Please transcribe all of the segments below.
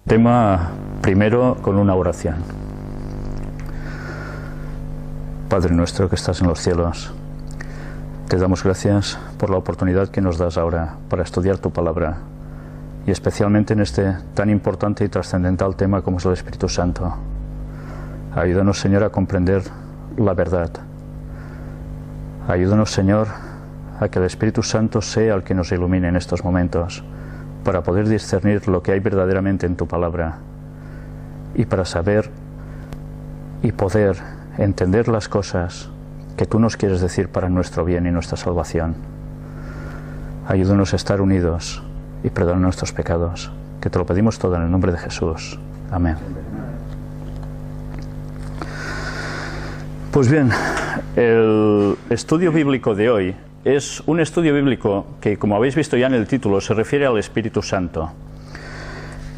Tema primero con una oración. Padre nuestro que estás en los cielos, te damos gracias por la oportunidad que nos das ahora para estudiar tu palabra, y especialmente en este tan importante y trascendental tema como es el Espíritu Santo. Ayúdanos, Señor, a comprender la verdad. Ayúdanos, Señor, a que el Espíritu Santo sea el que nos ilumine en estos momentos, para poder discernir lo que hay verdaderamente en tu palabra, y para saber y poder entender las cosas que tú nos quieres decir para nuestro bien y nuestra salvación. Ayúdanos a estar unidos y perdona nuestros pecados, que te lo pedimos todo en el nombre de Jesús. Amén. Pues bien, el estudio bíblico de hoy es un estudio bíblico que, como habéis visto ya en el título, se refiere al Espíritu Santo.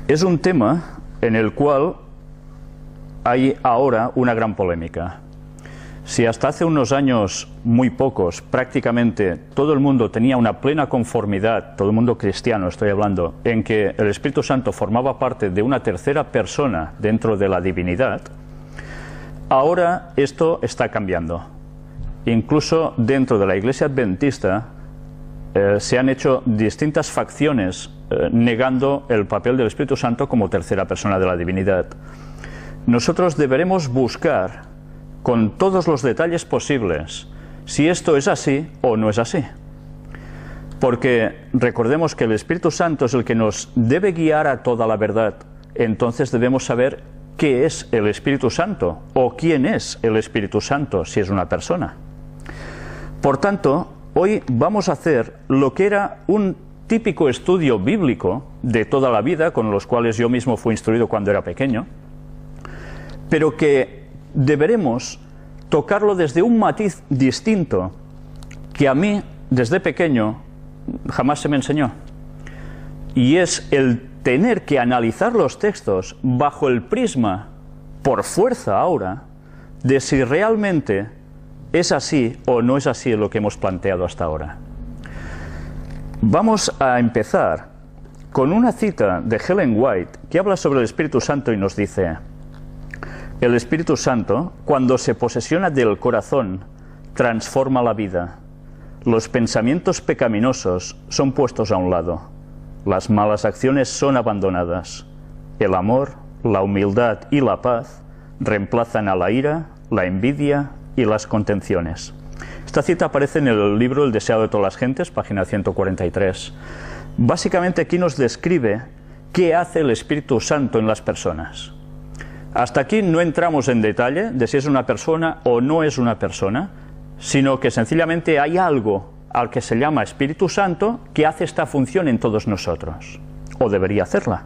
Es un tema en el cual hay ahora una gran polémica. Si hasta hace unos años muy pocos, prácticamente todo el mundo tenía una plena conformidad, todo el mundo cristiano estoy hablando, en que el Espíritu Santo formaba parte de una tercera persona dentro de la divinidad, ahora esto está cambiando. Incluso dentro de la Iglesia Adventista se han hecho distintas facciones negando el papel del Espíritu Santo como tercera persona de la divinidad. Nosotros deberemos buscar con todos los detalles posibles si esto es así o no es así. Porque recordemos que el Espíritu Santo es el que nos debe guiar a toda la verdad. Entonces debemos saber qué es el Espíritu Santo o quién es el Espíritu Santo si es una persona. Por tanto, hoy vamos a hacer lo que era un típico estudio bíblico de toda la vida, con los cuales yo mismo fui instruido cuando era pequeño, pero que deberemos tocarlo desde un matiz distinto que a mí, desde pequeño, jamás se me enseñó. Y es el tener que analizar los textos bajo el prisma, por fuerza ahora, de si realmente es así o no es así lo que hemos planteado hasta ahora. Vamos a empezar con una cita de Ellen White que habla sobre el Espíritu Santo y nos dice: el Espíritu Santo, cuando se posesiona del corazón, transforma la vida. Los pensamientos pecaminosos son puestos a un lado. Las malas acciones son abandonadas. El amor, la humildad y la paz reemplazan a la ira, la envidia y las contenciones. Esta cita aparece en el libro El deseado de todas las gentes, página 143. Básicamente aquí nos describe qué hace el Espíritu Santo en las personas. Hasta aquí no entramos en detalle de si es una persona o no es una persona, sino que sencillamente hay algo al que se llama Espíritu Santo que hace esta función en todos nosotros, o debería hacerla.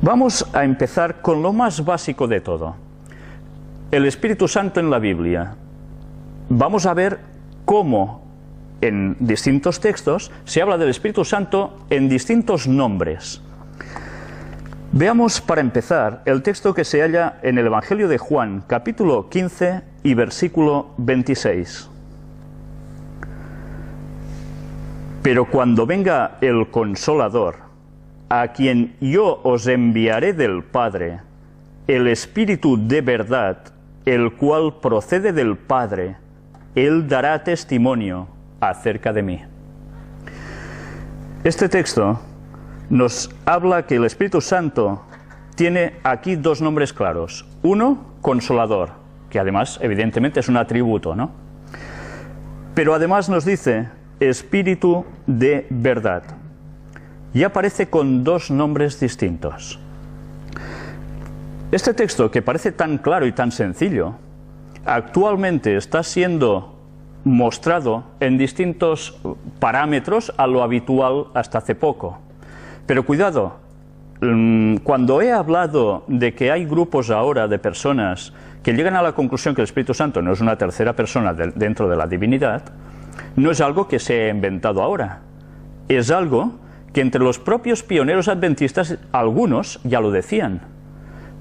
Vamos a empezar con lo más básico de todo. El Espíritu Santo en la Biblia. Vamos a ver cómo en distintos textos se habla del Espíritu Santo en distintos nombres. Veamos para empezar el texto que se halla en el Evangelio de Juan, capítulo 15 y versículo 26. Pero cuando venga el Consolador, a quien yo os enviaré del Padre, el Espíritu de verdad, el cual procede del Padre, Él dará testimonio acerca de mí. Este texto nos habla que el Espíritu Santo tiene aquí dos nombres claros. Uno, Consolador, que además evidentemente es un atributo, ¿no? Pero además nos dice Espíritu de verdad. Y aparece con dos nombres distintos. Este texto, que parece tan claro y tan sencillo, actualmente está siendo mostrado en distintos parámetros a lo habitual hasta hace poco. Pero cuidado, cuando he hablado de que hay grupos ahora de personas que llegan a la conclusión que el Espíritu Santo no es una tercera persona dentro de la divinidad, no es algo que se ha inventado ahora. Es algo que entre los propios pioneros adventistas algunos ya lo decían.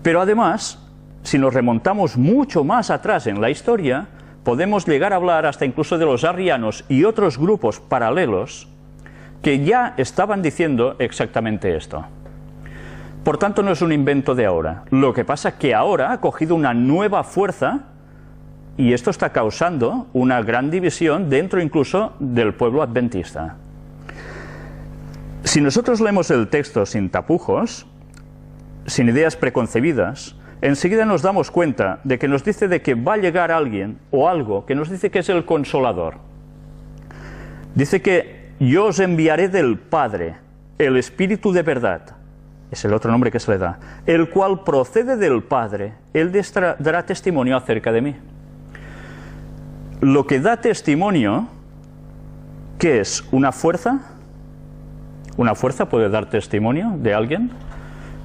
Pero además, si nos remontamos mucho más atrás en la historia, podemos llegar a hablar hasta incluso de los arrianos y otros grupos paralelos que ya estaban diciendo exactamente esto. Por tanto, no es un invento de ahora. Lo que pasa es que ahora ha cogido una nueva fuerza y esto está causando una gran división dentro incluso del pueblo adventista. Si nosotros leemos el texto sin tapujos, sin ideas preconcebidas, enseguida nos damos cuenta de que nos dice de que va a llegar alguien o algo que nos dice que es el Consolador. Dice que yo os enviaré del Padre, el Espíritu de verdad, es el otro nombre que se le da, el cual procede del Padre, él dará testimonio acerca de mí. Lo que da testimonio, ¿qué es? ¿Una fuerza? ¿Una fuerza puede dar testimonio de alguien?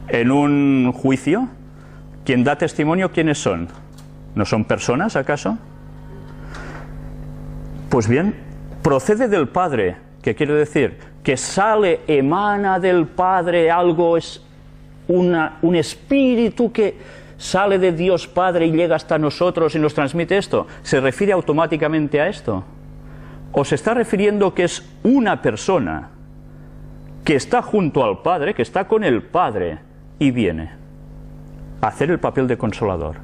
¿En un juicio? ¿Quién da testimonio, quiénes son? ¿No son personas, acaso? Pues bien, procede del Padre, ¿qué quiere decir? Que sale, emana del Padre, algo es un espíritu que sale de Dios Padre y llega hasta nosotros y nos transmite esto. ¿Se refiere automáticamente a esto? ¿O se está refiriendo que es una persona que está junto al Padre, que está con el Padre y viene a hacer el papel de consolador?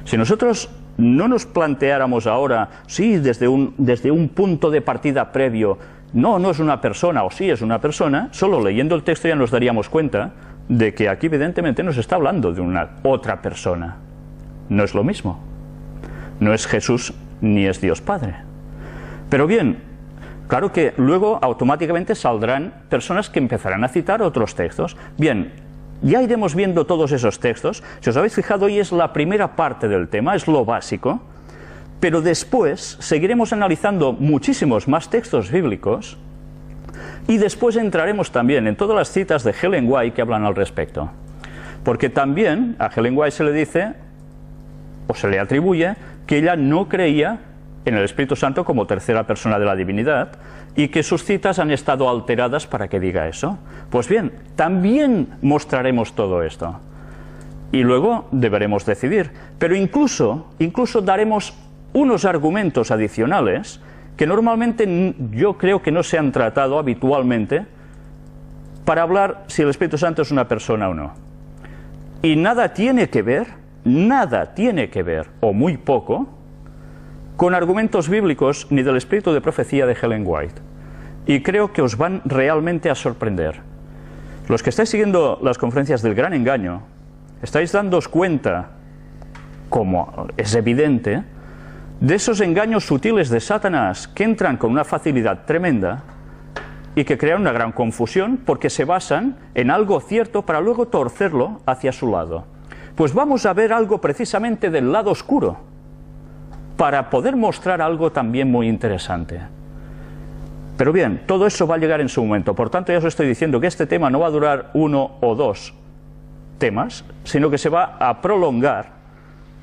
Si nosotros no nos planteáramos ahora, sí, desde un punto de partida previo, no es una persona, o sí es una persona, solo leyendo el texto ya nos daríamos cuenta de que aquí evidentemente nos está hablando de una otra persona. No es lo mismo. No es Jesús ni es Dios Padre. Pero bien, claro que luego automáticamente saldrán personas que empezarán a citar otros textos. Bien, ya iremos viendo todos esos textos. Si os habéis fijado, hoy es la primera parte del tema, es lo básico, pero después seguiremos analizando muchísimos más textos bíblicos y después entraremos también en todas las citas de Ellen White que hablan al respecto. Porque también a Ellen White se le dice, o se le atribuye, que ella no creía en el Espíritu Santo como tercera persona de la divinidad y que sus citas han estado alteradas para que diga eso. Pues bien, también mostraremos todo esto. Y luego deberemos decidir. Pero incluso daremos unos argumentos adicionales que normalmente yo creo que no se han tratado habitualmente para hablar si el Espíritu Santo es una persona o no. Y nada tiene que ver, o muy poco, con argumentos bíblicos ni del espíritu de profecía de Ellen White. Y creo que os van realmente a sorprender. Los que estáis siguiendo las conferencias del Gran Engaño, estáis dándoos cuenta, como es evidente, de esos engaños sutiles de Satanás que entran con una facilidad tremenda y que crean una gran confusión porque se basan en algo cierto para luego torcerlo hacia su lado. Pues vamos a ver algo precisamente del lado oscuro para poder mostrar algo también muy interesante. Pero bien, todo eso va a llegar en su momento. Por tanto, ya os estoy diciendo que este tema no va a durar 1 o 2 temas, sino que se va a prolongar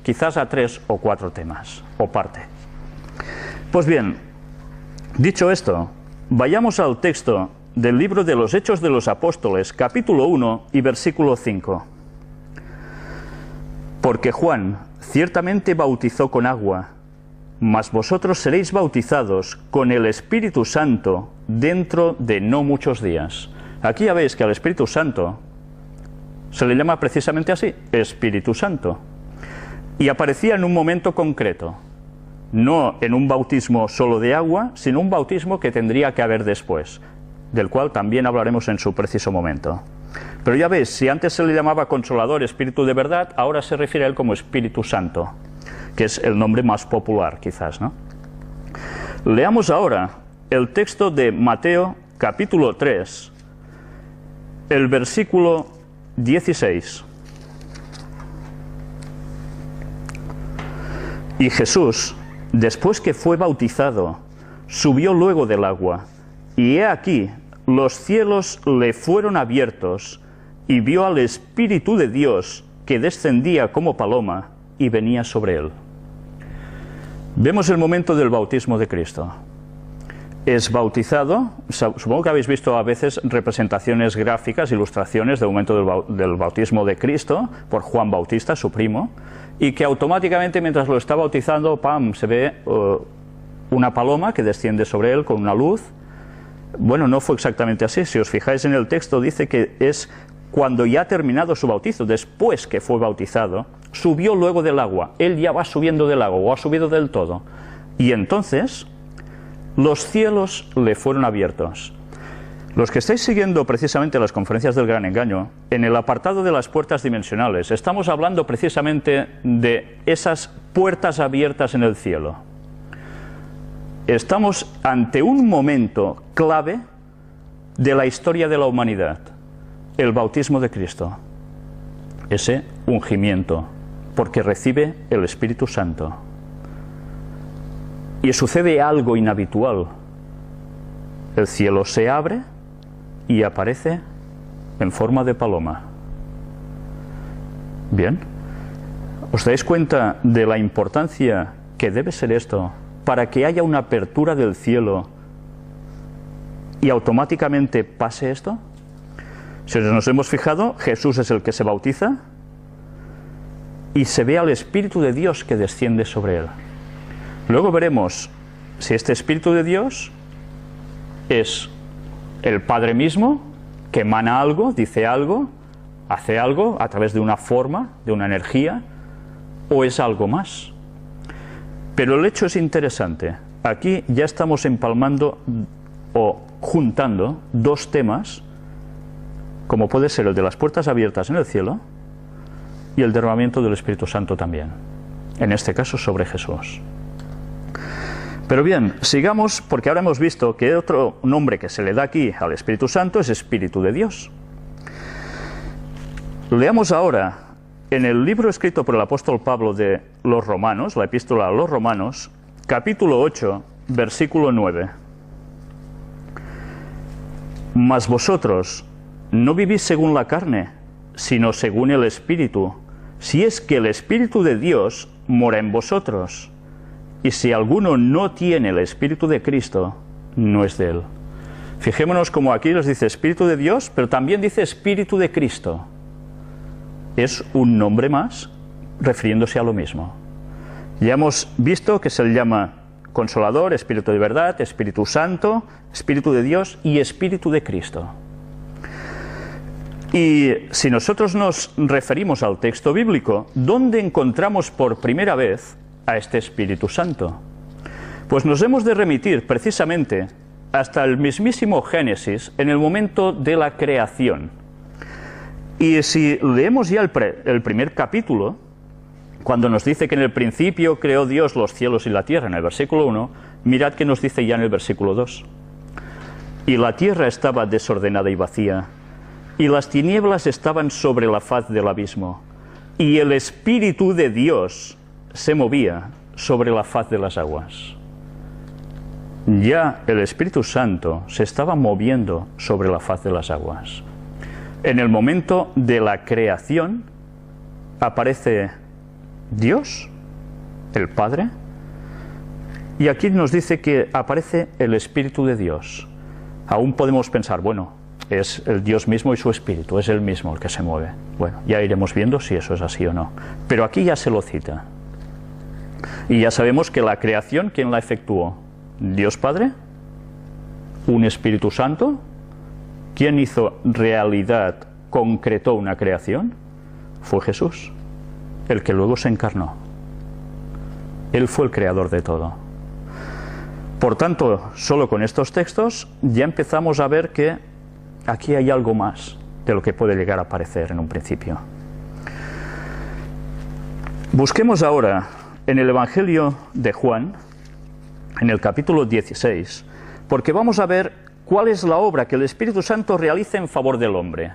quizás a 3 o 4 temas, o parte. Pues bien, dicho esto, vayamos al texto del libro de los Hechos de los Apóstoles, capítulo 1 y versículo 5. Porque Juan ciertamente bautizó con agua, mas vosotros seréis bautizados con el Espíritu Santo dentro de no muchos días. Aquí ya veis que al Espíritu Santo se le llama precisamente así, Espíritu Santo. Y aparecía en un momento concreto, no en un bautismo solo de agua, sino un bautismo que tendría que haber después, del cual también hablaremos en su preciso momento. Pero ya veis, si antes se le llamaba Consolador, Espíritu de verdad, ahora se refiere a él como Espíritu Santo, que es el nombre más popular quizás, ¿no? Leamos ahora el texto de Mateo capítulo 3, el versículo 16. Y Jesús, después que fue bautizado, subió luego del agua, y he aquí, los cielos le fueron abiertos, y vio al Espíritu de Dios que descendía como paloma y venía sobre él. Vemos el momento del bautismo de Cristo. Es bautizado, supongo que habéis visto a veces representaciones gráficas, ilustraciones del momento del bautismo de Cristo por Juan Bautista, su primo, y que automáticamente mientras lo está bautizando, ¡pam!, se ve una paloma que desciende sobre él con una luz. Bueno, no fue exactamente así. Si os fijáis en el texto, dice que es cuando ya ha terminado su bautizo, después que fue bautizado, subió luego del agua. Él ya va subiendo del agua, o ha subido del todo. Y entonces los cielos le fueron abiertos. Los que estáis siguiendo precisamente las conferencias del Gran Engaño, en el apartado de las puertas dimensionales, estamos hablando precisamente de esas puertas abiertas en el cielo. Estamos ante un momento clave de la historia de la humanidad, el bautismo de Cristo, ese ungimiento, porque recibe el Espíritu Santo. Y sucede algo inhabitual. El cielo se abre y aparece en forma de paloma. Bien, ¿os dais cuenta de la importancia que debe ser esto para que haya una apertura del cielo y automáticamente pase esto? Si nos hemos fijado, Jesús es el que se bautiza y se ve al Espíritu de Dios que desciende sobre él. Luego veremos si este Espíritu de Dios es el Padre mismo, que emana algo, dice algo, hace algo a través de una forma, de una energía, o es algo más. Pero el hecho es interesante. Aquí ya estamos empalmando o juntando dos temas, como puede ser el de las puertas abiertas en el cielo y el derramamiento del Espíritu Santo también, en este caso sobre Jesús. Pero bien, sigamos, porque ahora hemos visto que otro nombre que se le da aquí al Espíritu Santo es Espíritu de Dios. Leamos ahora en el libro escrito por el apóstol Pablo de los Romanos, la epístola a los Romanos, capítulo 8, versículo 9. Mas vosotros no vivís según la carne, sino según el Espíritu, si es que el Espíritu de Dios mora en vosotros. Y si alguno no tiene el Espíritu de Cristo, no es de él. Fijémonos como aquí nos dice Espíritu de Dios, pero también dice Espíritu de Cristo. Es un nombre más, refiriéndose a lo mismo. Ya hemos visto que se le llama Consolador, Espíritu de verdad, Espíritu Santo, Espíritu de Dios y Espíritu de Cristo. Y si nosotros nos referimos al texto bíblico, ¿dónde encontramos por primera vez a este Espíritu Santo? Pues nos hemos de remitir precisamente hasta el mismísimo Génesis, en el momento de la creación. Y si leemos ya el primer capítulo, cuando nos dice que en el principio creó Dios los cielos y la tierra, en el versículo 1, mirad que nos dice ya en el versículo 2. Y la tierra estaba desordenada y vacía, y las tinieblas estaban sobre la faz del abismo, y el Espíritu de Dios se movía sobre la faz de las aguas. Ya el Espíritu Santo se estaba moviendo sobre la faz de las aguas. En el momento de la creación aparece Dios, el Padre, y aquí nos dice que aparece el Espíritu de Dios. Aún podemos pensar, bueno, es el Dios mismo y su Espíritu, es el mismo el que se mueve. Bueno, ya iremos viendo si eso es así o no. Pero aquí ya se lo cita. Y ya sabemos que la creación, ¿quién la efectuó? Dios Padre, un Espíritu Santo. ¿Quién hizo realidad, concretó una creación? Fue Jesús, el que luego se encarnó. Él fue el creador de todo. Por tanto, solo con estos textos ya empezamos a ver que aquí hay algo más de lo que puede llegar a aparecer en un principio. Busquemos ahora en el Evangelio de Juan, en el capítulo 16, porque vamos a ver cuál es la obra que el Espíritu Santo realiza en favor del hombre.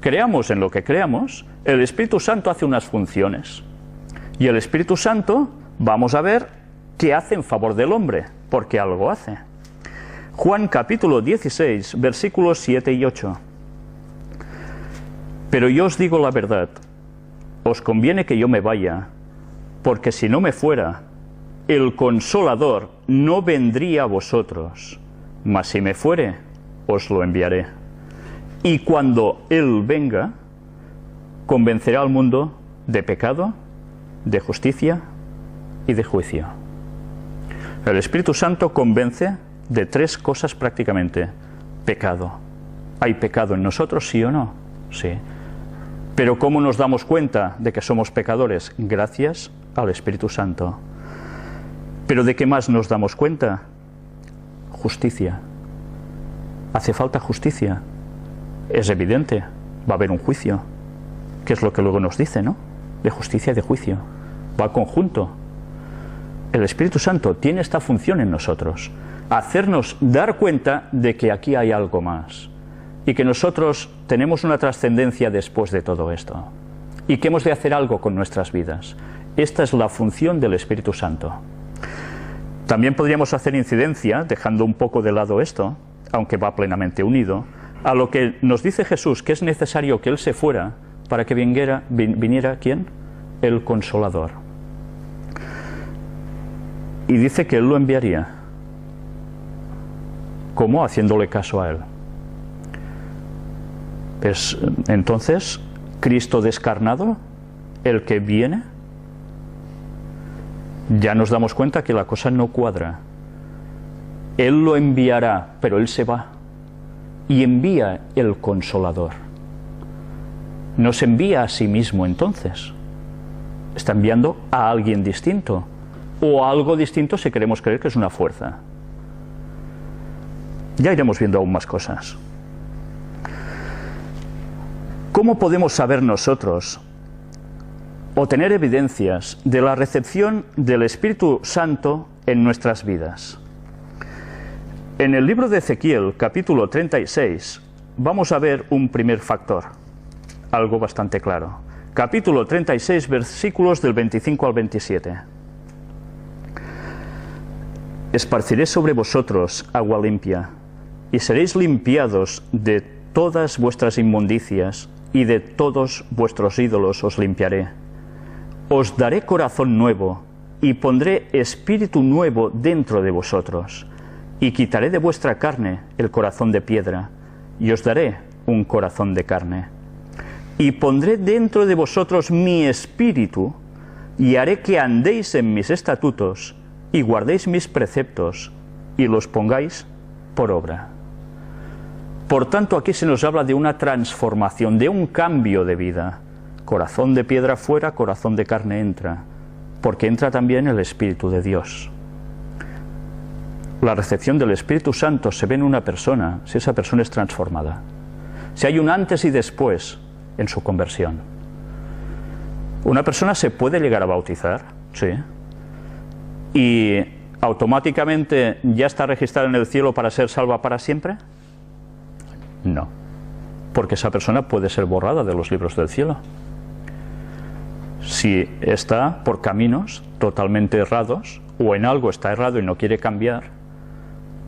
Creamos en lo que creamos, el Espíritu Santo hace unas funciones. Y el Espíritu Santo, vamos a ver qué hace en favor del hombre, porque algo hace. Juan capítulo 16, versículos 7 y 8. Pero yo os digo la verdad, os conviene que yo me vaya, porque si no me fuera, el Consolador no vendría a vosotros, mas si me fuere, os lo enviaré. Y cuando Él venga, convencerá al mundo de pecado, de justicia y de juicio. El Espíritu Santo convence de tres cosas prácticamente. Pecado. ¿Hay pecado en nosotros, sí o no? sí. Pero ¿cómo nos damos cuenta de que somos pecadores? Gracias al Espíritu Santo. ¿Pero de qué más nos damos cuenta? Justicia. Hace falta justicia. Es evidente, va a haber un juicio. ¿Qué es lo que luego nos dice, no? De justicia y de juicio. Va conjunto. El Espíritu Santo tiene esta función en nosotros, hacernos dar cuenta de que aquí hay algo más y que nosotros tenemos una trascendencia después de todo esto y que hemos de hacer algo con nuestras vidas. Esta es la función del Espíritu Santo. También podríamos hacer incidencia, dejando un poco de lado esto, aunque va plenamente unido, a lo que nos dice Jesús, que es necesario que Él se fuera para que viniera ¿quién? El Consolador. Y dice que Él lo enviaría. ¿Cómo? Haciéndole caso a Él. ¿Es entonces Cristo descarnado el que viene? Ya nos damos cuenta que la cosa no cuadra. Él lo enviará, pero Él se va y envía el Consolador. Nos envía a sí mismo entonces. Está enviando a alguien distinto, o a algo distinto si queremos creer que es una fuerza. Ya iremos viendo aún más cosas. ¿Cómo podemos saber nosotros o tener evidencias de la recepción del Espíritu Santo en nuestras vidas? En el libro de Ezequiel, capítulo 36, vamos a ver un primer factor, algo bastante claro. Capítulo 36, versículos del 25 al 27. Esparciré sobre vosotros agua limpia, y seréis limpiados de todas vuestras inmundicias, y de todos vuestros ídolos os limpiaré. Os daré corazón nuevo, y pondré espíritu nuevo dentro de vosotros, y quitaré de vuestra carne el corazón de piedra, y os daré un corazón de carne. Y pondré dentro de vosotros mi espíritu, y haré que andéis en mis estatutos, y guardéis mis preceptos, y los pongáis por obra. Por tanto, aquí se nos habla de una transformación, de un cambio de vida. Corazón de piedra fuera, corazón de carne entra, porque entra también el Espíritu de Dios. La recepción del Espíritu Santo se ve en una persona, si esa persona es transformada. Si hay un antes y después en su conversión. Una persona se puede llegar a bautizar, sí, y automáticamente ya está registrada en el cielo para ser salva para siempre. No, porque esa persona puede ser borrada de los libros del cielo. Si está por caminos totalmente errados, o en algo está errado y no quiere cambiar,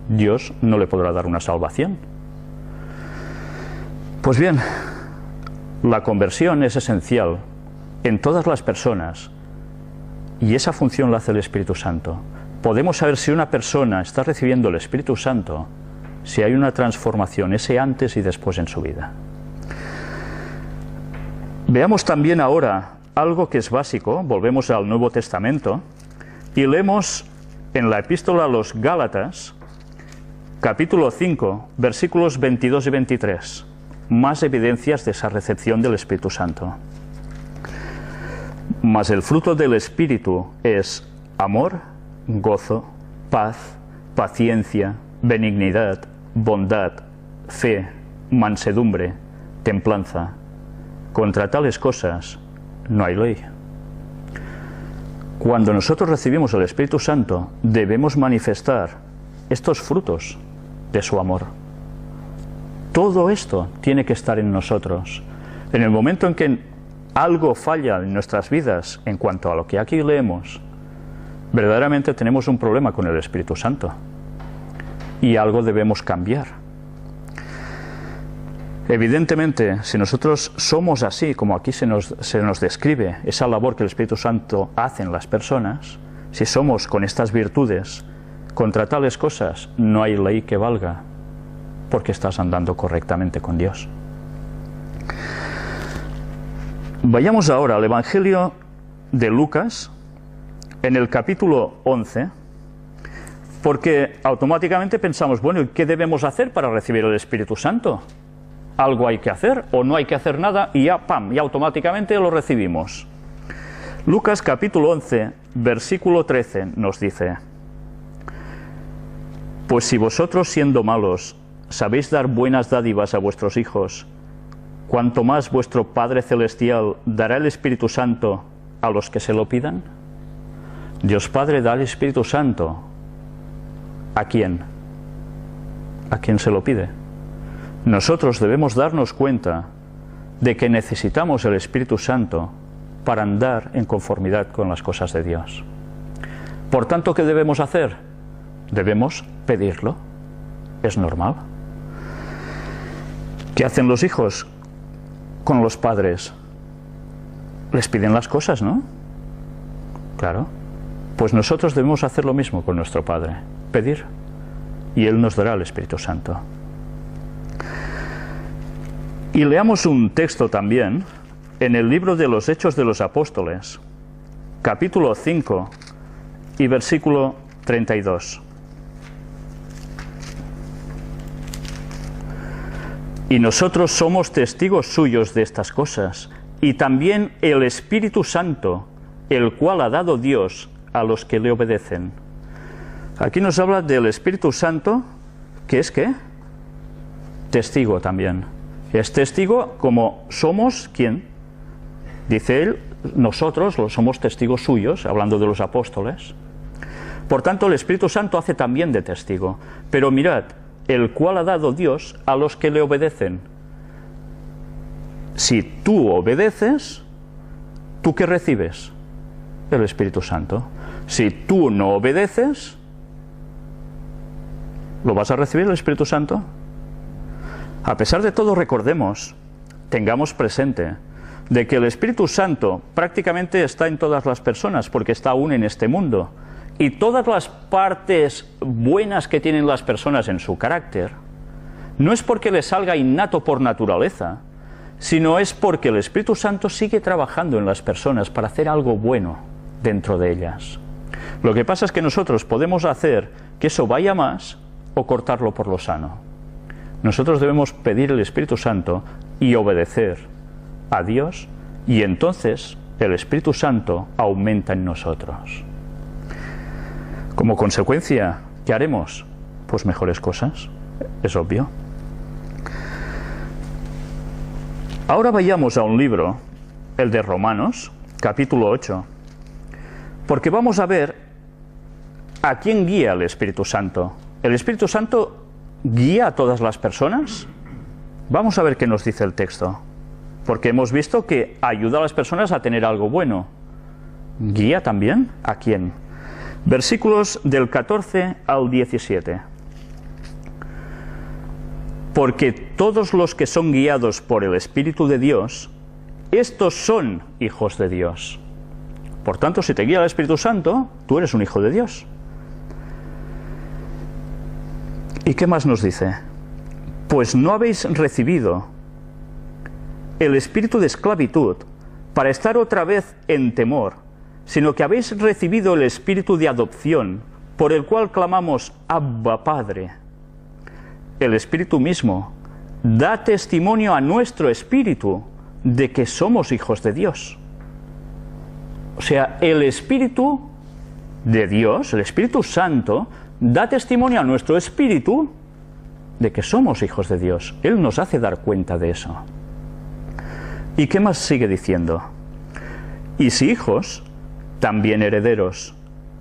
Dios no le podrá dar una salvación. Pues bien, la conversión es esencial en todas las personas, y esa función la hace el Espíritu Santo. Podemos saber si una persona está recibiendo el Espíritu Santo si hay una transformación, ese antes y después en su vida. Veamos también ahora algo que es básico, volvemos al Nuevo Testamento, y leemos en la Epístola a los Gálatas, capítulo 5, versículos 22 y 23, más evidencias de esa recepción del Espíritu Santo. Mas el fruto del Espíritu es amor, gozo, paz, paciencia, benignidad, bondad, fe, mansedumbre, templanza. Contra tales cosas no hay ley. Cuando nosotros recibimos el Espíritu Santo, debemos manifestar estos frutos de su amor. Todo esto tiene que estar en nosotros. En el momento en que algo falla en nuestras vidas en cuanto a lo que aquí leemos, verdaderamente tenemos un problema con el Espíritu Santo y algo debemos cambiar. Evidentemente, si nosotros somos así, como aquí se nos describe, esa labor que el Espíritu Santo hace en las personas, si somos con estas virtudes, contra tales cosas no hay ley que valga, porque estás andando correctamente con Dios. Vayamos ahora al Evangelio de Lucas, en el capítulo 11, porque automáticamente pensamos, bueno, ¿y qué debemos hacer para recibir el Espíritu Santo? algo hay que hacer o no hay que hacer nada y ya, ¡pam!, ya automáticamente lo recibimos. Lucas capítulo 11, versículo 13 nos dice: pues si vosotros, siendo malos, sabéis dar buenas dádivas a vuestros hijos, cuanto más vuestro Padre Celestial dará el Espíritu Santo a los que se lo pidan. Dios Padre da el Espíritu Santo. ¿A quién? A quien se lo pide. Nosotros debemos darnos cuenta de que necesitamos el Espíritu Santo para andar en conformidad con las cosas de Dios. Por tanto, ¿qué debemos hacer? Debemos pedirlo. Es normal. ¿Qué hacen los hijos con los padres? Les piden las cosas, ¿no? Claro. Pues nosotros debemos hacer lo mismo con nuestro Padre. Pedir. Y Él nos dará el Espíritu Santo. Y leamos un texto también en el libro de los Hechos de los Apóstoles, capítulo 5 y versículo 32. Y nosotros somos testigos suyos de estas cosas, y también el Espíritu Santo, el cual ha dado Dios a los que le obedecen. Aquí nos habla del Espíritu Santo, que es ¿qué? Testigo también. Es testigo como somos, ¿quién? Dice él, nosotros somos testigos suyos, hablando de los apóstoles. Por tanto, el Espíritu Santo hace también de testigo. Pero mirad, el cual ha dado Dios a los que le obedecen. Si tú obedeces, ¿tú qué recibes? El Espíritu Santo. Si tú no obedeces, ¿lo vas a recibir el Espíritu Santo? A pesar de todo, recordemos, tengamos presente, de que el Espíritu Santo prácticamente está en todas las personas, porque está aún en este mundo. Y todas las partes buenas que tienen las personas en su carácter, no es porque les salga innato por naturaleza, sino es porque el Espíritu Santo sigue trabajando en las personas para hacer algo bueno dentro de ellas. Lo que pasa es que nosotros podemos hacer que eso vaya más o cortarlo por lo sano. Nosotros debemos pedir el Espíritu Santo y obedecer a Dios, y entonces el Espíritu Santo aumenta en nosotros. Como consecuencia, ¿qué haremos? Pues mejores cosas, es obvio. Ahora vayamos a un libro, el de Romanos, capítulo 8, porque vamos a ver a quién guía el Espíritu Santo. ¿El Espíritu Santo guía a todas las personas? Vamos a ver qué nos dice el texto, porque hemos visto que ayuda a las personas a tener algo bueno. ¿Guía también? ¿A quién? Versículos del 14 al 17. Porque todos los que son guiados por el Espíritu de Dios, estos son hijos de Dios. Por tanto, si te guía el Espíritu Santo, tú eres un hijo de Dios. ¿Y qué más nos dice? Pues no habéis recibido el espíritu de esclavitud para estar otra vez en temor, sino que habéis recibido el espíritu de adopción, por el cual clamamos, Abba, Padre. El Espíritu mismo da testimonio a nuestro espíritu de que somos hijos de Dios. O sea, el Espíritu de Dios, el Espíritu Santo, da testimonio a nuestro espíritu de que somos hijos de Dios. Él nos hace dar cuenta de eso. ¿Y qué más sigue diciendo? Y si hijos, también herederos,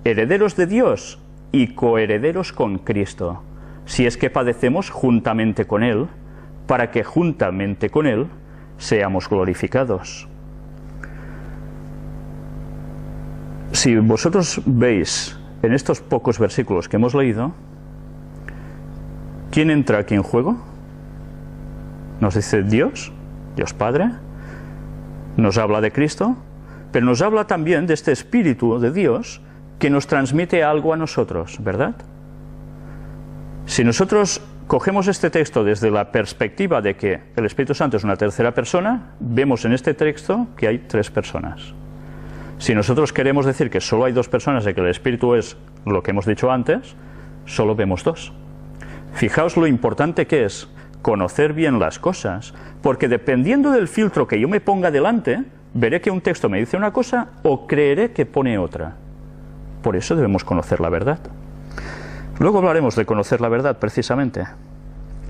herederos de Dios y coherederos con Cristo, si es que padecemos juntamente con Él, para que juntamente con Él seamos glorificados. Si vosotros veis en estos pocos versículos que hemos leído, ¿quién entra aquí en juego? Nos dice Dios, Dios Padre, nos habla de Cristo, pero nos habla también de este Espíritu de Dios que nos transmite algo a nosotros, ¿verdad? Si nosotros cogemos este texto desde la perspectiva de que el Espíritu Santo es una tercera persona, vemos en este texto que hay tres personas. Si nosotros queremos decir que solo hay dos personas y que el Espíritu es lo que hemos dicho antes, solo vemos dos. Fijaos lo importante que es conocer bien las cosas, porque dependiendo del filtro que yo me ponga delante, veré que un texto me dice una cosa o creeré que pone otra. Por eso debemos conocer la verdad. Luego hablaremos de conocer la verdad, precisamente.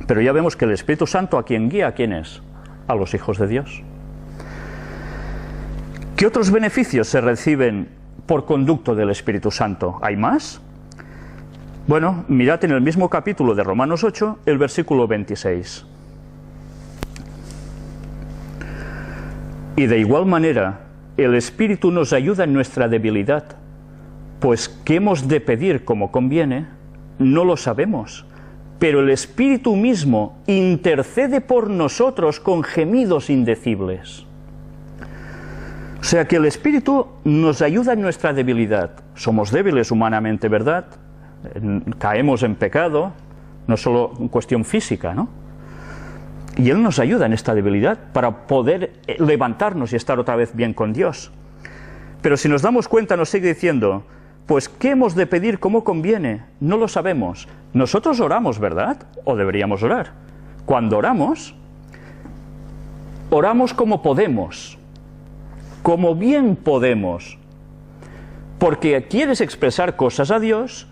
Pero ya vemos que el Espíritu Santo a quien guía, ¿a quién es? A los hijos de Dios. ¿Qué otros beneficios se reciben por conducto del Espíritu Santo? ¿Hay más? Bueno, mirad en el mismo capítulo de Romanos 8, el versículo 26. Y de igual manera, el Espíritu nos ayuda en nuestra debilidad, pues ¿qué hemos de pedir como conviene? No lo sabemos, pero el Espíritu mismo intercede por nosotros con gemidos indecibles. O sea que el Espíritu nos ayuda en nuestra debilidad. Somos débiles humanamente, ¿verdad? Caemos en pecado, no solo en cuestión física, ¿no? Y Él nos ayuda en esta debilidad para poder levantarnos y estar otra vez bien con Dios. Pero si nos damos cuenta, nos sigue diciendo, pues ¿qué hemos de pedir como conviene? No lo sabemos. Nosotros oramos, ¿verdad? O deberíamos orar. Cuando oramos, oramos como podemos, como bien podemos, porque quieres expresar cosas a Dios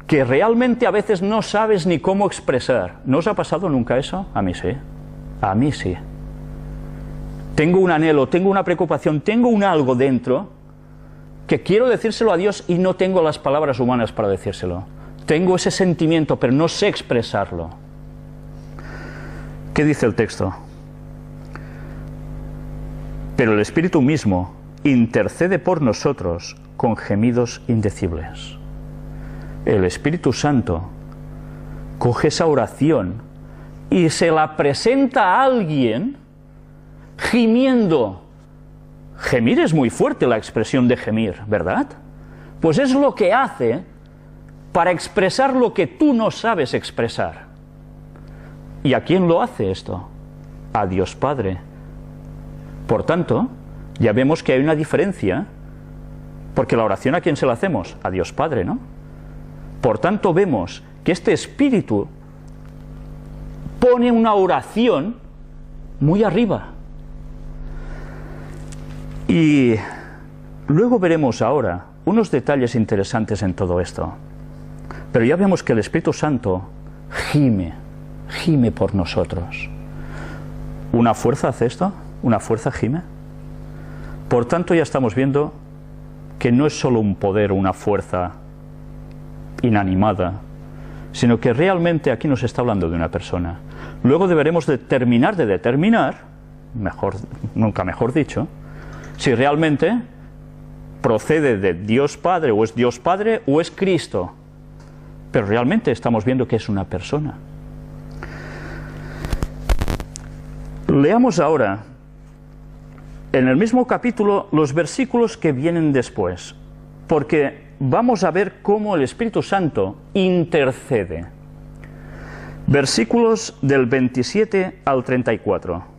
que realmente a veces no sabes ni cómo expresar. ¿No os ha pasado nunca eso? A mí sí. A mí sí. Tengo un anhelo, tengo una preocupación, tengo un algo dentro que quiero decírselo a Dios y no tengo las palabras humanas para decírselo. Tengo ese sentimiento, pero no sé expresarlo. ¿Qué dice el texto? Pero el Espíritu mismo intercede por nosotros con gemidos indecibles. El Espíritu Santo coge esa oración y se la presenta a alguien gimiendo. Gemir es muy fuerte, la expresión de gemir, ¿verdad? Pues es lo que hace para expresar lo que tú no sabes expresar. ¿Y a quién lo hace esto? A Dios Padre. Por tanto, ya vemos que hay una diferencia, porque la oración ¿a quién se la hacemos? A Dios Padre, ¿no? Por tanto, vemos que este Espíritu pone una oración muy arriba. Y luego veremos ahora unos detalles interesantes en todo esto. Pero ya vemos que el Espíritu Santo gime por nosotros. ¿Una fuerza hace esto? ¿Una fuerza gime? Por tanto, ya estamos viendo que no es solo un poder, una fuerza inanimada, sino que realmente aquí nos está hablando de una persona. Luego deberemos determinar, nunca mejor dicho, si realmente procede de Dios Padre, o es Dios Padre, o es Cristo. Pero realmente estamos viendo que es una persona. Leamos ahora, en el mismo capítulo, los versículos que vienen después, porque vamos a ver cómo el Espíritu Santo intercede. Versículos del 27 al 34.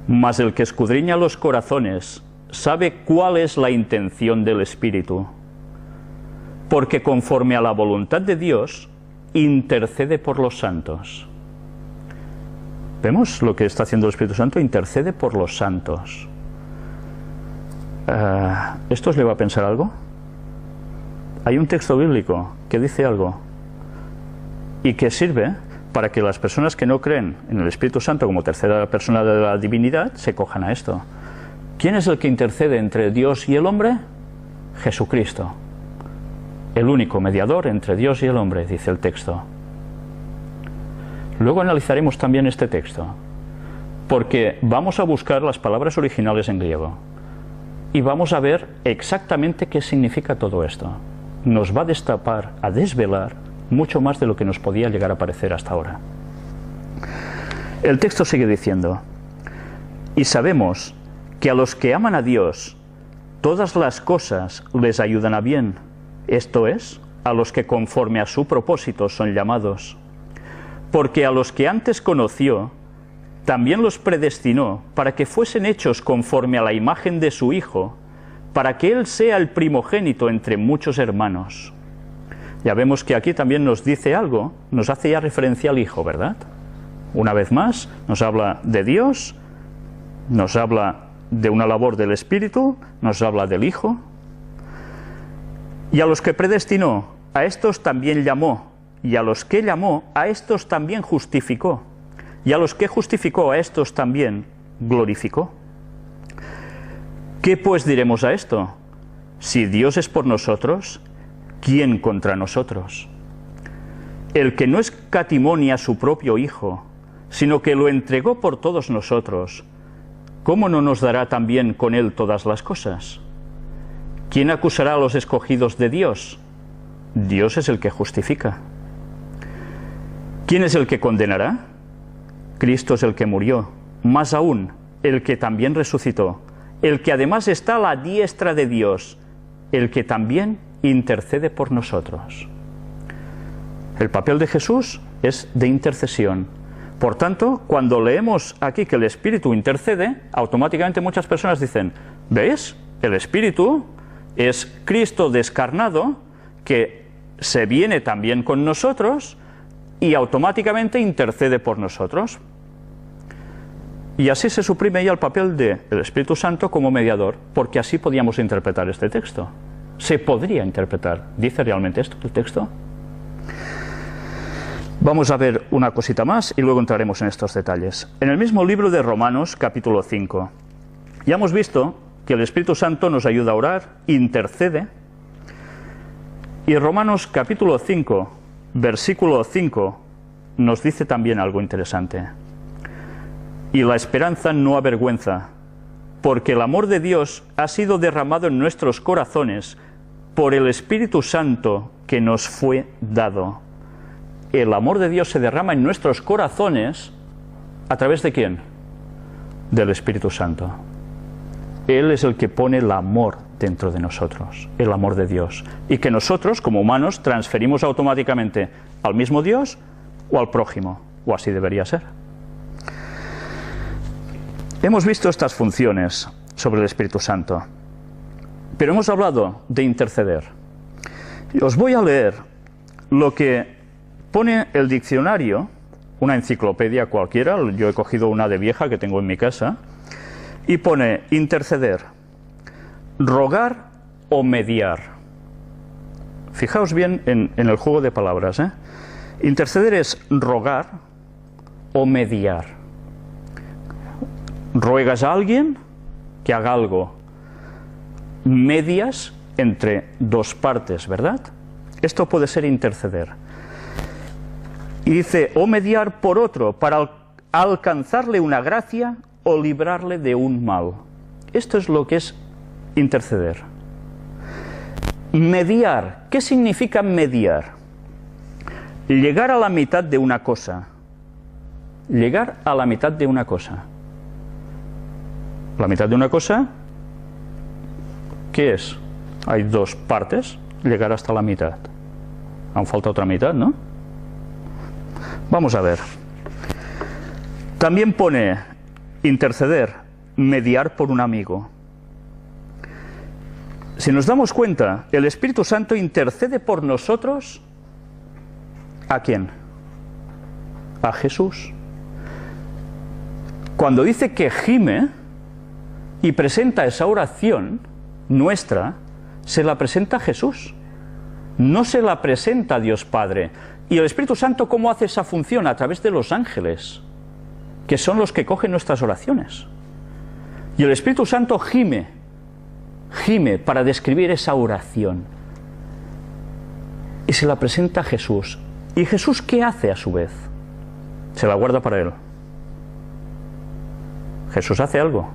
Mas el que escudriña los corazones sabe cuál es la intención del Espíritu, porque conforme a la voluntad de Dios, intercede por los santos. ¿Vemos lo que está haciendo el Espíritu Santo? Intercede por los santos. ¿Esto os lleva a pensar algo? Hay un texto bíblico que dice algo y que sirve para que las personas que no creen en el Espíritu Santo como tercera persona de la divinidad se cojan a esto. ¿Quién es el que intercede entre Dios y el hombre? Jesucristo. El único mediador entre Dios y el hombre, dice el texto. Luego analizaremos también este texto, porque vamos a buscar las palabras originales en griego y vamos a ver exactamente qué significa todo esto. Nos va a destapar, a desvelar mucho más de lo que nos podía llegar a parecer hasta ahora. El texto sigue diciendo: y sabemos que a los que aman a Dios, todas las cosas les ayudan a bien, esto es, a los que conforme a su propósito son llamados. Porque a los que antes conoció, también los predestinó para que fuesen hechos conforme a la imagen de su Hijo, para que Él sea el primogénito entre muchos hermanos. Ya vemos que aquí también nos dice algo, nos hace ya referencia al Hijo, ¿verdad? Una vez más, nos habla de Dios, nos habla de una labor del Espíritu, nos habla del Hijo. Y a los que predestinó, a estos también llamó, y a los que llamó, a estos también justificó, y a los que justificó, a estos también glorificó. ¿Qué pues diremos a esto? Si Dios es por nosotros, ¿quién contra nosotros? El que no escatimó ni a su propio Hijo, sino que lo entregó por todos nosotros, ¿cómo no nos dará también con él todas las cosas? ¿Quién acusará a los escogidos de Dios? Dios es el que justifica. ¿Quién es el que condenará? Cristo es el que murió, más aún, el que también resucitó, el que además está a la diestra de Dios, el que también intercede por nosotros. El papel de Jesús es de intercesión. Por tanto, cuando leemos aquí que el Espíritu intercede, automáticamente muchas personas dicen, ¿ves? El Espíritu es Cristo descarnado, que se viene también con nosotros y automáticamente intercede por nosotros. Y así se suprime ya el papel del Espíritu Santo como mediador, porque así podíamos interpretar este texto. Se podría interpretar. ¿Dice realmente esto el texto? Vamos a ver una cosita más y luego entraremos en estos detalles. En el mismo libro de Romanos, capítulo 5, ya hemos visto que el Espíritu Santo nos ayuda a orar, intercede. Y Romanos, capítulo 5, versículo 5, nos dice también algo interesante. Y la esperanza no avergüenza, porque el amor de Dios ha sido derramado en nuestros corazones por el Espíritu Santo que nos fue dado. El amor de Dios se derrama en nuestros corazones, ¿a través de quién? Del Espíritu Santo. Él es el que pone el amor dentro de nosotros, el amor de Dios. Y que nosotros, como humanos, transferimos automáticamente al mismo Dios o al prójimo, o así debería ser. Hemos visto estas funciones sobre el Espíritu Santo, pero hemos hablado de interceder. Os voy a leer lo que pone el diccionario, una enciclopedia cualquiera, yo he cogido una de vieja que tengo en mi casa, y pone interceder, rogar o mediar. Fijaos bien en el juego de palabras, ¿eh? Interceder es rogar o mediar. Ruegas a alguien que haga algo, medias entre dos partes, ¿verdad? Esto puede ser interceder. Y dice, o mediar por otro, para alcanzarle una gracia o librarle de un mal. Esto es lo que es interceder. Mediar. ¿Qué significa mediar? Llegar a la mitad de una cosa. Llegar a la mitad de una cosa. La mitad de una cosa, ¿qué es? Hay dos partes, llegar hasta la mitad. Aún falta otra mitad, ¿no? Vamos a ver. También pone interceder, mediar por un amigo. Si nos damos cuenta, el Espíritu Santo intercede por nosotros, ¿a quién? A Jesús. Cuando dice que gime y presenta esa oración nuestra, se la presenta a Jesús, no se la presenta a Dios Padre. Y el Espíritu Santo, ¿cómo hace esa función? A través de los ángeles, que son los que cogen nuestras oraciones. Y el Espíritu Santo gime para describir esa oración. Y se la presenta a Jesús. ¿Y Jesús qué hace a su vez? Se la guarda para él. Jesús hace algo.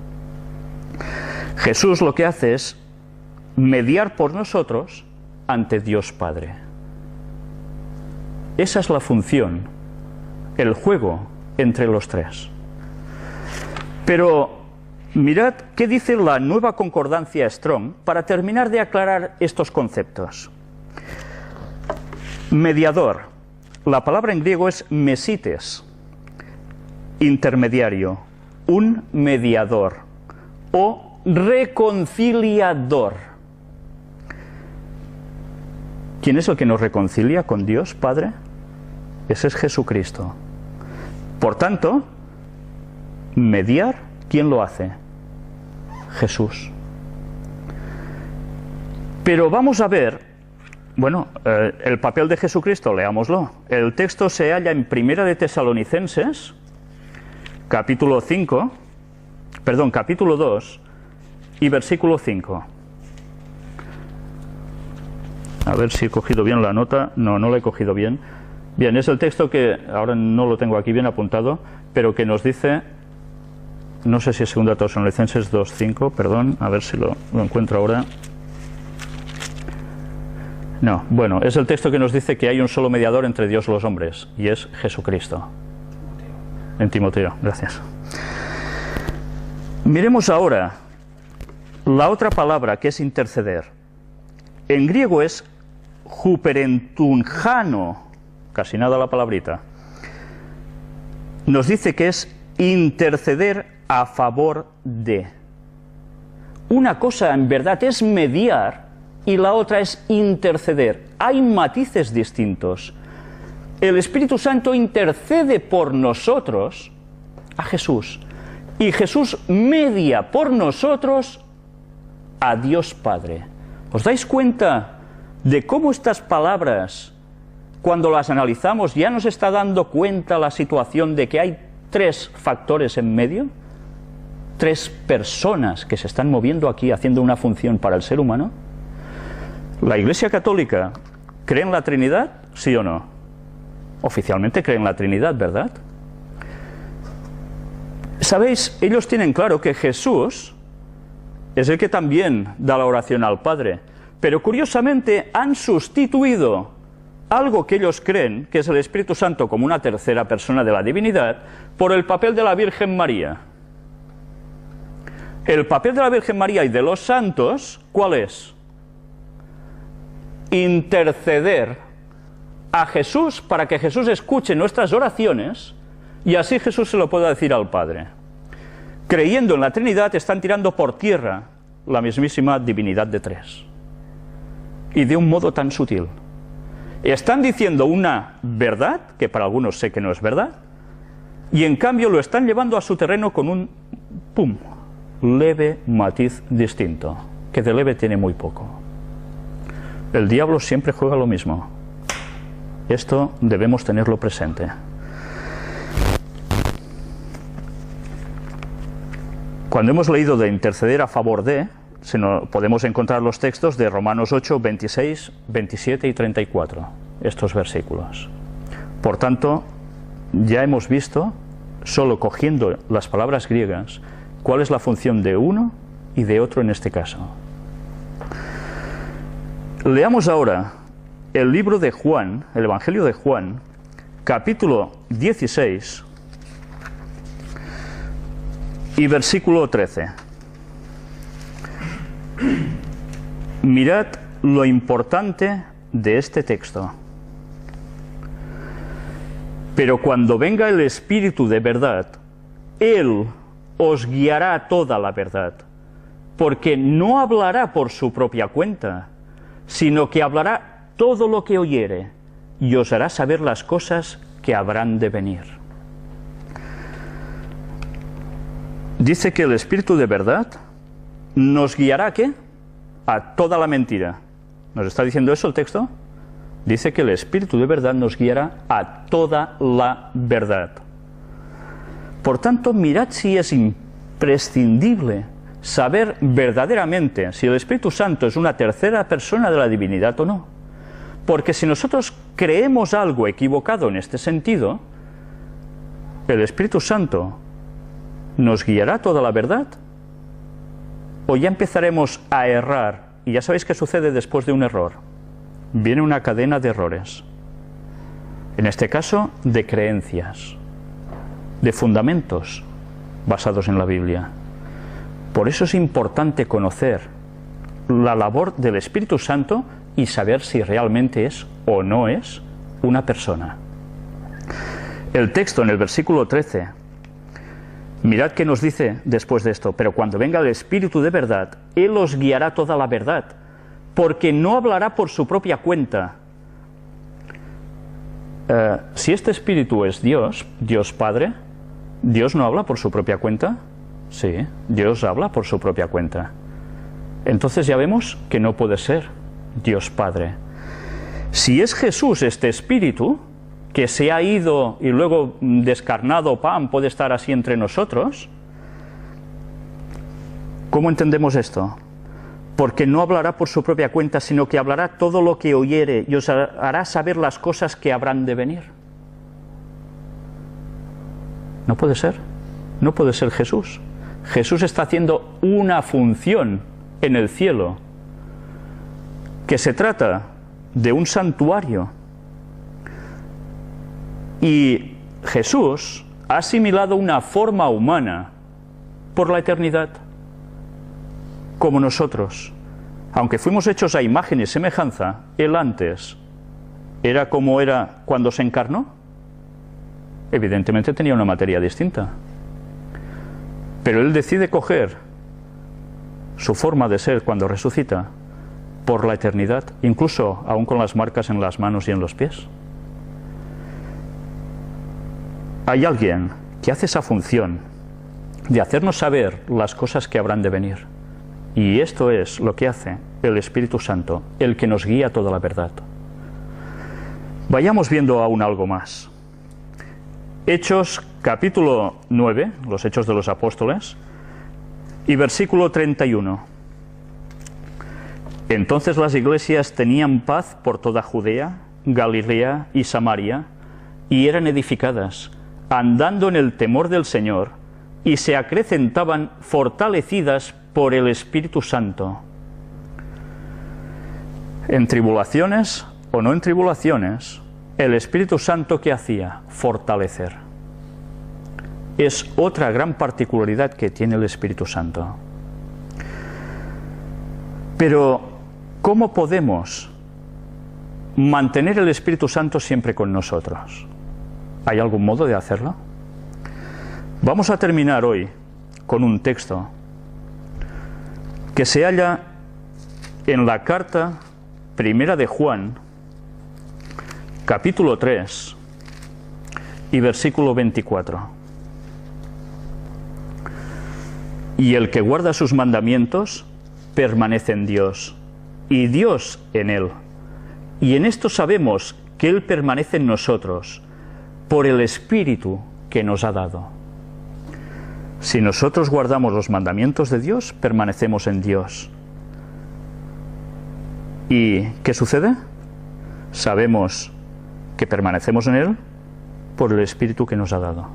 Jesús lo que hace es mediar por nosotros ante Dios Padre. Esa es la función, el juego entre los tres. Pero mirad qué dice la Nueva Concordancia Strong para terminar de aclarar estos conceptos. Mediador. La palabra en griego es mesites, intermediario, un mediador o reconciliador. ¿Quién es el que nos reconcilia con Dios Padre? Ese es Jesucristo. Por tanto, mediar, ¿quién lo hace? Jesús. Pero vamos a ver, bueno, el papel de Jesucristo, leámoslo. El texto se halla en Primera de Tesalonicenses, capítulo 2 y versículo 5. A ver si he cogido bien la nota. No, no la he cogido bien. Bien, es el texto que ahora no lo tengo aquí bien apuntado, pero que nos dice, no sé si es 2 Tesalonicenses 2:5, perdón, a ver si lo encuentro ahora. No, bueno, es el texto que nos dice que hay un solo mediador entre Dios y los hombres, y es Jesucristo. En Timoteo, gracias. Miremos ahora la otra palabra, que es interceder. En griego es huperentunjano, casi nada la palabrita. Nos dice que es interceder a favor de. Una cosa en verdad es mediar y la otra es interceder. Hay matices distintos. El Espíritu Santo intercede por nosotros a Jesús, y Jesús media por nosotros a Dios Padre. ¿Os dais cuenta de cómo estas palabras, cuando las analizamos, ya nos está dando cuenta la situación de que hay tres factores en medio? Tres personas que se están moviendo aquí haciendo una función para el ser humano. ¿La Iglesia Católica cree en la Trinidad? ¿Sí o no? Oficialmente cree en la Trinidad, ¿verdad? ¿Sabéis? Ellos tienen claro que Jesús es el que también da la oración al Padre, pero curiosamente han sustituido algo que ellos creen, que es el Espíritu Santo como una tercera persona de la divinidad, por el papel de la Virgen María. El papel de la Virgen María y de los santos, ¿cuál es? Interceder a Jesús para que Jesús escuche nuestras oraciones y así Jesús se lo pueda decir al Padre. Creyendo en la Trinidad están tirando por tierra la mismísima divinidad de tres. Y de un modo tan sutil. Están diciendo una verdad, que para algunos sé que no es verdad, y en cambio lo están llevando a su terreno con un leve matiz distinto, que de leve tiene muy poco. El diablo siempre juega lo mismo. Esto debemos tenerlo presente. Cuando hemos leído de interceder a favor de, podemos encontrar los textos de Romanos 8, 26, 27 y 34, estos versículos. Por tanto, ya hemos visto, solo cogiendo las palabras griegas, cuál es la función de uno y de otro en este caso. Leamos ahora el libro de Juan, el Evangelio de Juan, capítulo 16 y versículo 13. Mirad lo importante de este texto. Pero cuando venga el Espíritu de verdad, Él os guiará a toda la verdad, porque no hablará por su propia cuenta, sino que hablará todo lo que oyere, y os hará saber las cosas que habrán de venir. Dice que el Espíritu de verdad nos guiará ¿a qué? A toda la mentira. ¿Nos está diciendo eso el texto? Dice que el Espíritu de verdad nos guiará a toda la verdad. Por tanto, mirad si es imprescindible saber verdaderamente si el Espíritu Santo es una tercera persona de la divinidad o no. Porque si nosotros creemos algo equivocado en este sentido, el Espíritu Santo nos guiará toda la verdad, o ya empezaremos a errar, y ya sabéis qué sucede después de un error. Viene una cadena de errores. En este caso, de creencias, de fundamentos basados en la Biblia. Por eso es importante conocer la labor del Espíritu Santo y saber si realmente es o no es una persona. El texto en el versículo 13, mirad qué nos dice después de esto: pero cuando venga el Espíritu de verdad, Él os guiará toda la verdad, porque no hablará por su propia cuenta. Si este Espíritu es Dios, Dios Padre, ¿Dios no habla por su propia cuenta? Sí, Dios habla por su propia cuenta. Entonces ya vemos que no puede ser Dios Padre. Si es Jesús este Espíritu, que se ha ido y luego descarnado, puede estar así entre nosotros, ¿cómo entendemos esto? Porque no hablará por su propia cuenta, sino que hablará todo lo que oyere y os hará saber las cosas que habrán de venir. No puede ser, no puede ser Jesús. Jesús está haciendo una función en el cielo, que se trata de un santuario. Y Jesús ha asimilado una forma humana por la eternidad, como nosotros. Aunque fuimos hechos a imagen y semejanza, Él antes era como era cuando se encarnó. Evidentemente tenía una materia distinta. Pero Él decide coger su forma de ser cuando resucita por la eternidad, incluso aún con las marcas en las manos y en los pies. Hay alguien que hace esa función de hacernos saber las cosas que habrán de venir. Y esto es lo que hace el Espíritu Santo, el que nos guía a toda la verdad. Vayamos viendo aún algo más. Hechos capítulo 9, los Hechos de los Apóstoles, y versículo 31. Entonces las iglesias tenían paz por toda Judea, Galilea y Samaria, y eran edificadas, andando en el temor del Señor, y se acrecentaban fortalecidas por el Espíritu Santo. En tribulaciones o no en tribulaciones, el Espíritu Santo, ¿qué hacía? Fortalecer. Es otra gran particularidad que tiene el Espíritu Santo. Pero, ¿cómo podemos mantener el Espíritu Santo siempre con nosotros? ¿Hay algún modo de hacerlo? Vamos a terminar hoy con un texto que se halla en la carta primera de Juan, capítulo 3 y versículo 24. Y el que guarda sus mandamientos permanece en Dios, y Dios en él. Y en esto sabemos que Él permanece en nosotros, por el Espíritu que nos ha dado. Si nosotros guardamos los mandamientos de Dios, permanecemos en Dios. ¿Y qué sucede? Sabemos que permanecemos en Él por el Espíritu que nos ha dado.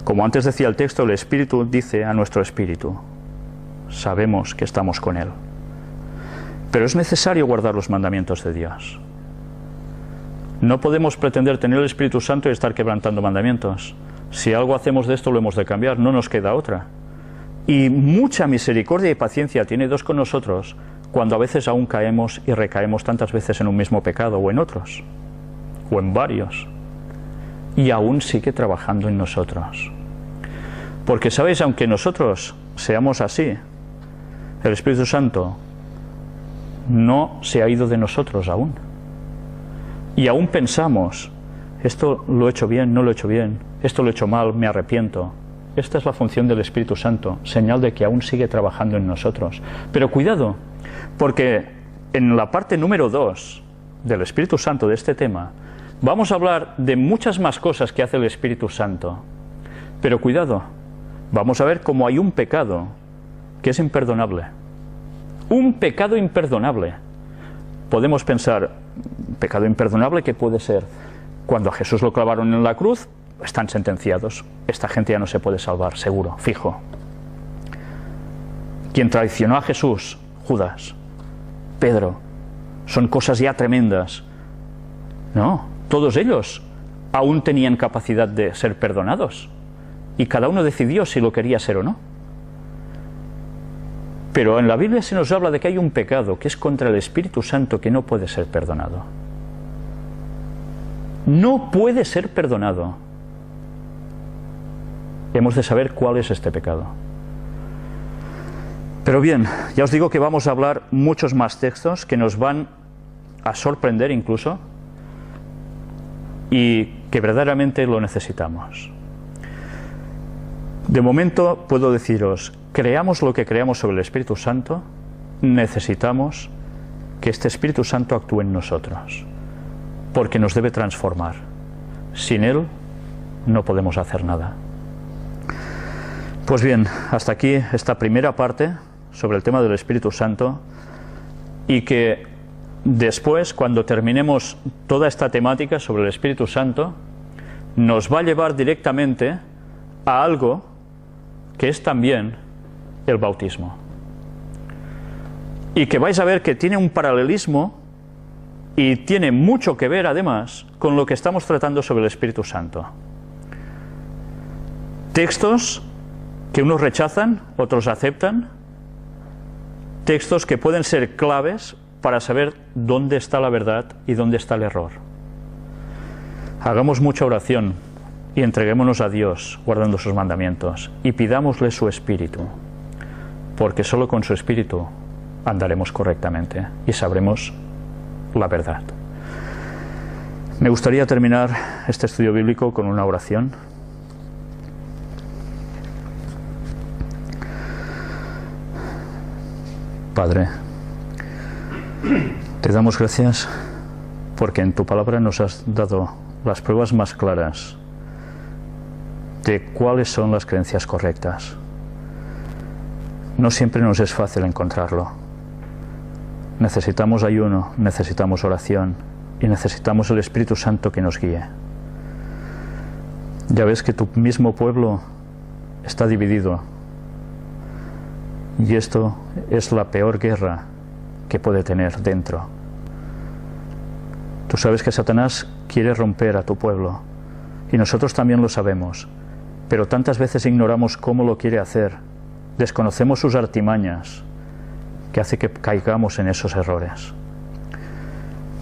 Como antes decía el texto, el Espíritu dice a nuestro espíritu, sabemos que estamos con Él. Pero es necesario guardar los mandamientos de Dios. No podemos pretender tener el Espíritu Santo y estar quebrantando mandamientos. Si algo hacemos de esto, lo hemos de cambiar, no nos queda otra. Y mucha misericordia y paciencia tiene Dios con nosotros cuando a veces aún caemos y recaemos tantas veces en un mismo pecado o en otros, o en varios. Y aún sigue trabajando en nosotros. Porque, ¿sabéis? Aunque nosotros seamos así, el Espíritu Santo no se ha ido de nosotros aún. Y aún pensamos, esto lo he hecho bien, no lo he hecho bien, esto lo he hecho mal, me arrepiento. Esta es la función del Espíritu Santo, señal de que aún sigue trabajando en nosotros. Pero cuidado, porque en la parte número 2 del Espíritu Santo de este tema, vamos a hablar de muchas más cosas que hace el Espíritu Santo. Pero cuidado, vamos a ver cómo hay un pecado que es imperdonable. Un pecado imperdonable. Podemos pensar, pecado imperdonable, ¿qué puede ser? Cuando a Jesús lo clavaron en la cruz, están sentenciados. Esta gente ya no se puede salvar, seguro, fijo. Quien traicionó a Jesús, Judas, Pedro, son cosas ya tremendas. No, todos ellos aún tenían capacidad de ser perdonados. Y cada uno decidió si lo quería ser o no. Pero en la Biblia se nos habla de que hay un pecado que es contra el Espíritu Santo que no puede ser perdonado. No puede ser perdonado. Hemos de saber cuál es este pecado. Pero bien, ya os digo que vamos a hablar muchos más textos que nos van a sorprender incluso y que verdaderamente lo necesitamos. De momento puedo deciros, creamos lo que creamos sobre el Espíritu Santo, necesitamos que este Espíritu Santo actúe en nosotros, porque nos debe transformar. Sin Él no podemos hacer nada. Pues bien, hasta aquí esta primera parte sobre el tema del Espíritu Santo, y que después, cuando terminemos toda esta temática sobre el Espíritu Santo, nos va a llevar directamente a algo que es también el bautismo. Y que vais a ver que tiene un paralelismo y tiene mucho que ver además con lo que estamos tratando sobre el Espíritu Santo. Textos que unos rechazan, otros aceptan, textos que pueden ser claves para saber dónde está la verdad y dónde está el error. Hagamos mucha oración y entreguémonos a Dios guardando sus mandamientos y pidámosle su Espíritu, porque solo con su Espíritu andaremos correctamente y sabremos la verdad. Me gustaría terminar este estudio bíblico con una oración. Padre, te damos gracias porque en tu palabra nos has dado las pruebas más claras de cuáles son las creencias correctas. No siempre nos es fácil encontrarlo. Necesitamos ayuno, necesitamos oración y necesitamos el Espíritu Santo que nos guíe. Ya ves que tu mismo pueblo está dividido. Y esto es la peor guerra que puede tener dentro. Tú sabes que Satanás quiere romper a tu pueblo, y nosotros también lo sabemos, pero tantas veces ignoramos cómo lo quiere hacer, desconocemos sus artimañas, que hace que caigamos en esos errores.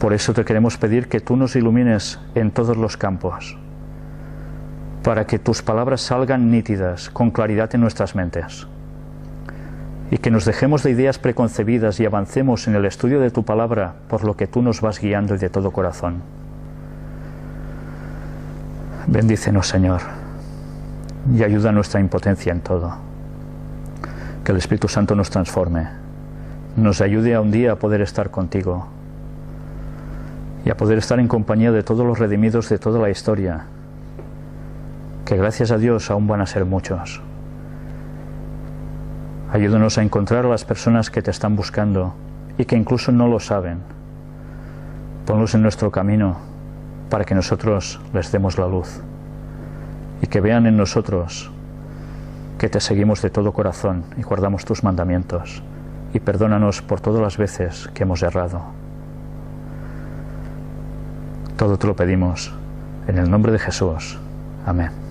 Por eso te queremos pedir que tú nos ilumines en todos los campos, para que tus palabras salgan nítidas, con claridad en nuestras mentes, y que nos dejemos de ideas preconcebidas y avancemos en el estudio de tu palabra por lo que tú nos vas guiando y de todo corazón. Bendícenos, Señor, y ayuda a nuestra impotencia en todo. Que el Espíritu Santo nos transforme, nos ayude a un día a poder estar contigo y a poder estar en compañía de todos los redimidos de toda la historia, que gracias a Dios aún van a ser muchos. Ayúdanos a encontrar a las personas que te están buscando y que incluso no lo saben. Ponlos en nuestro camino para que nosotros les demos la luz y que vean en nosotros que te seguimos de todo corazón y guardamos tus mandamientos, y perdónanos por todas las veces que hemos errado. Todo te lo pedimos en el nombre de Jesús. Amén.